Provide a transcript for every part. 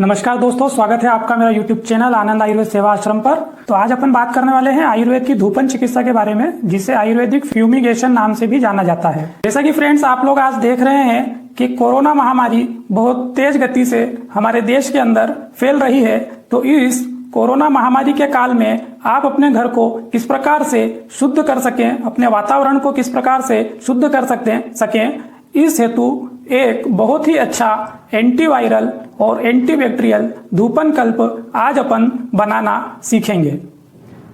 नमस्कार दोस्तों, स्वागत है आपका मेरा YouTube चैनल आनंद आयुर्वेद सेवा आश्रम पर। तो आज अपन बात करने वाले हैं आयुर्वेद की धूपन चिकित्सा के बारे में, जिसे आयुर्वेदिक फ्यूमिगेशन नाम से भी जाना जाता है। जैसा कि फ्रेंड्स आप लोग आज देख रहे हैं कि कोरोना महामारी बहुत तेज गति से हमारे देश के अंदर फैल रही है। तो इस कोरोना महामारी के काल में आप अपने घर को किस प्रकार से शुद्ध कर सकें, अपने वातावरण को किस प्रकार से शुद्ध कर सकें, इस हेतु एक बहुत ही अच्छा एंटीवायरल और एंटीबैक्टीरियल धूपन कल्प आज अपन बनाना सीखेंगे।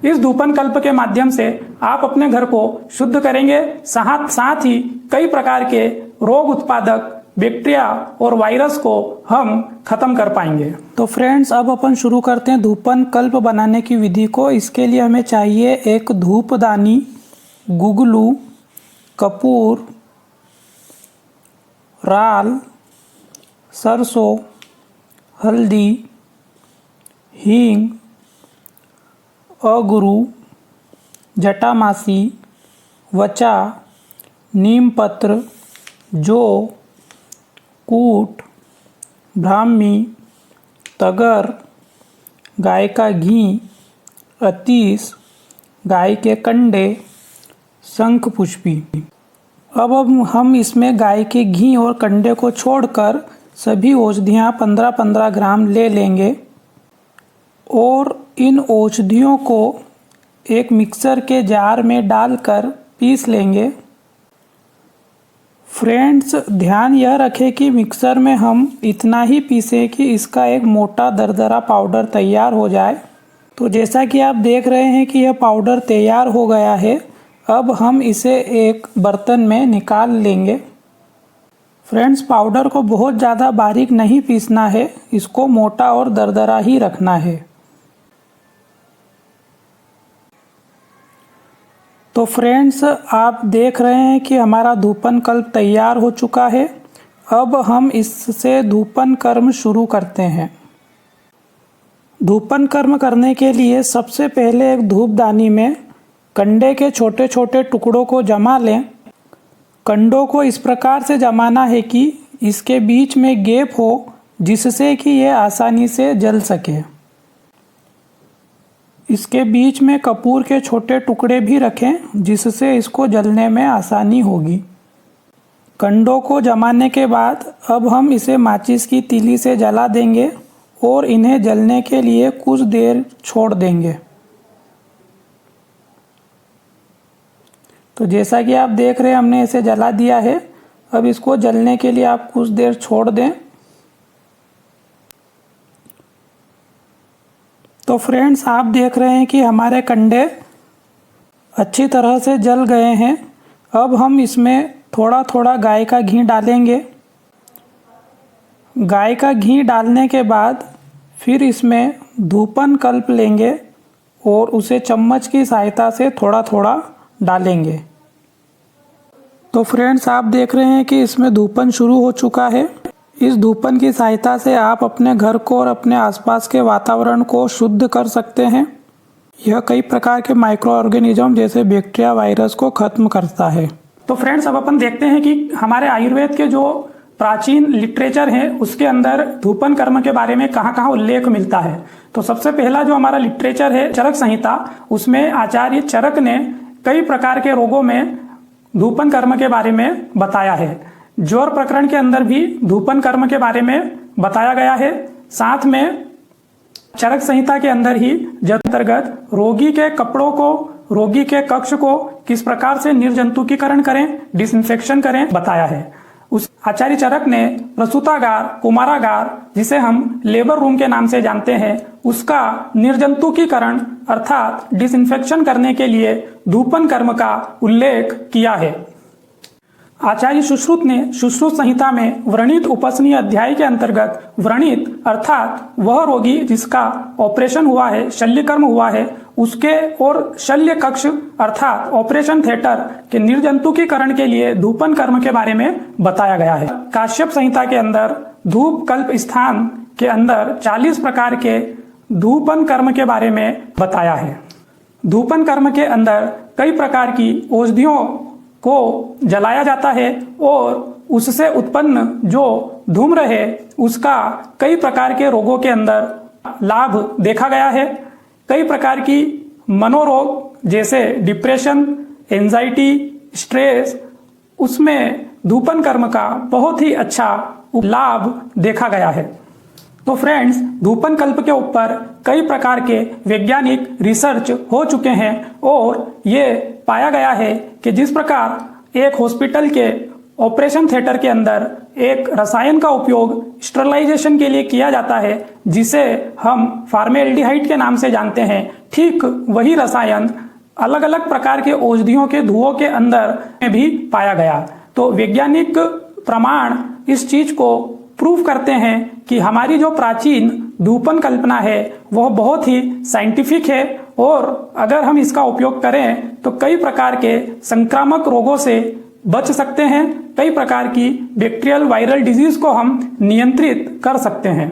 इस धूपन कल्प के माध्यम से आप अपने घर को शुद्ध करेंगे, साथ ही कई प्रकार के रोग उत्पादक बैक्टीरिया और वायरस को हम खत्म कर पाएंगे। तो फ्रेंड्स अब अपन शुरू करते हैं धूपन कल्प बनाने की विधि को। इसके लिए हमें चाहिए एक धूपदानी, गुगलू, कपूर, राल, सरसों, हल्दी, हींग, अगरू, जटामासी, वचा, नीम पत्र, जौ, कूट, ब्राह्मी, तगर, गाय का घी, अतीस, गाय के कंडे, शंख पुष्पी। अब हम इसमें गाय के घी और कंडे को छोड़कर सभी औषधियाँ 15-15 ग्राम ले लेंगे और इन औषधियों को एक मिक्सर के जार में डालकर पीस लेंगे। फ्रेंड्स ध्यान यह रखें कि मिक्सर में हम इतना ही पीसें कि इसका एक मोटा दरदरा पाउडर तैयार हो जाए। तो जैसा कि आप देख रहे हैं कि यह पाउडर तैयार हो गया है। अब हम इसे एक बर्तन में निकाल लेंगे। फ्रेंड्स पाउडर को बहुत ज़्यादा बारीक नहीं पीसना है, इसको मोटा और दरदरा ही रखना है। तो फ्रेंड्स आप देख रहे हैं कि हमारा धूपन कल्प तैयार हो चुका है। अब हम इससे धूपन कर्म शुरू करते हैं। धूपन कर्म करने के लिए सबसे पहले एक धूपदानी में कंडे के छोटे छोटे टुकड़ों को जमा लें। कंडों को इस प्रकार से जमाना है कि इसके बीच में गैप हो, जिससे कि यह आसानी से जल सके। इसके बीच में कपूर के छोटे टुकड़े भी रखें, जिससे इसको जलने में आसानी होगी। कंडों को जमाने के बाद अब हम इसे माचिस की तीली से जला देंगे और इन्हें जलने के लिए कुछ देर छोड़ देंगे। तो जैसा कि आप देख रहे हैं हमने इसे जला दिया है। अब इसको जलने के लिए आप कुछ देर छोड़ दें। तो फ्रेंड्स आप देख रहे हैं कि हमारे कंडे अच्छी तरह से जल गए हैं। अब हम इसमें थोड़ा थोड़ा गाय का घी डालेंगे। गाय का घी डालने के बाद फिर इसमें धूपन कल्प लेंगे और उसे चम्मच की सहायता से थोड़ा थोड़ा डालेंगे। तो फ्रेंड्स आप देख रहे हैं कि इसमें धूपन शुरू हो चुका है। इस धूपन की सहायता से आप अपने घर को और अपने आसपास के वातावरण को शुद्ध कर सकते हैं। यह कई प्रकार के माइक्रो ऑर्गेनिज्म जैसे बैक्टीरिया, वायरस को खत्म करता है। तो फ्रेंड्स अब अपन देखते हैं कि हमारे आयुर्वेद के जो प्राचीन लिटरेचर है उसके अंदर धूपन कर्म के बारे में कहाँ कहाँ उल्लेख मिलता है। तो सबसे पहला जो हमारा लिटरेचर है चरक संहिता, उसमें आचार्य चरक ने कई प्रकार के रोगों में धूपन कर्म के बारे में बताया है। ज्वर प्रकरण के अंदर भी धूपन कर्म के बारे में बताया गया है। साथ में चरक संहिता के अंदर ही अंतर्गत रोगी के कपड़ों को, रोगी के कक्ष को किस प्रकार से निर्जंतुकीकरण करें, डिसइंफेक्शन करें, बताया है। उस आचार्य चरक ने प्रसूतागार, कुमारागार, जिसे हम लेबर रूम के नाम से जानते हैं, उसका निर्जंतुकीकरण अर्थात डिसइंफेक्शन करने के लिए धूपन कर्म का उल्लेख किया है। आचार्य सुश्रुत ने सुश्रुत संहिता में व्रणित उपसनीय अध्याय के अंतर्गत व्रणित अर्थात वह रोगी जिसका ऑपरेशन हुआ है, शल्यकर्म हुआ है, उसके और शल्य कक्ष अर्थात ऑपरेशन थिएटर के निर्जंतुकीकरण के लिए धूपन कर्म के बारे में बताया गया है। काश्यप संहिता के अंदर धूप कल्प स्थान के अंदर 40 प्रकार के धूपन कर्म के बारे में बताया है। धूपन कर्म के अंदर कई प्रकार की औषधियों को जलाया जाता है और उससे उत्पन्न जो धूम्र है उसका कई प्रकार के रोगों के अंदर लाभ देखा गया है। कई प्रकार की मनोरोग जैसे डिप्रेशन, एंजाइटी, स्ट्रेस, उसमें धूपन कर्म का बहुत ही अच्छा लाभ देखा गया है। तो फ्रेंड्स, धूपन कल्प के ऊपर कई प्रकार के वैज्ञानिक रिसर्च हो चुके हैं और ये पाया गया है कि जिस प्रकार एक हॉस्पिटल के ऑपरेशन थिएटर के अंदर एक रसायन का उपयोग स्टरलाइजेशन के लिए किया जाता है जिसे हम फॉर्मेल्डिहाइड के नाम से जानते हैं, ठीक वही रसायन अलग अलग प्रकार के औषधियों के धुओं के अंदर में भी पाया गया। तो वैज्ञानिक प्रमाण इस चीज को प्रूव करते हैं कि हमारी जो प्राचीन धूपन कल्पना है वह बहुत ही साइंटिफिक है और अगर हम इसका उपयोग करें तो कई प्रकार के संक्रामक रोगों से बच सकते हैं, कई प्रकार की बैक्टीरियल वायरल डिजीज को हम नियंत्रित कर सकते हैं।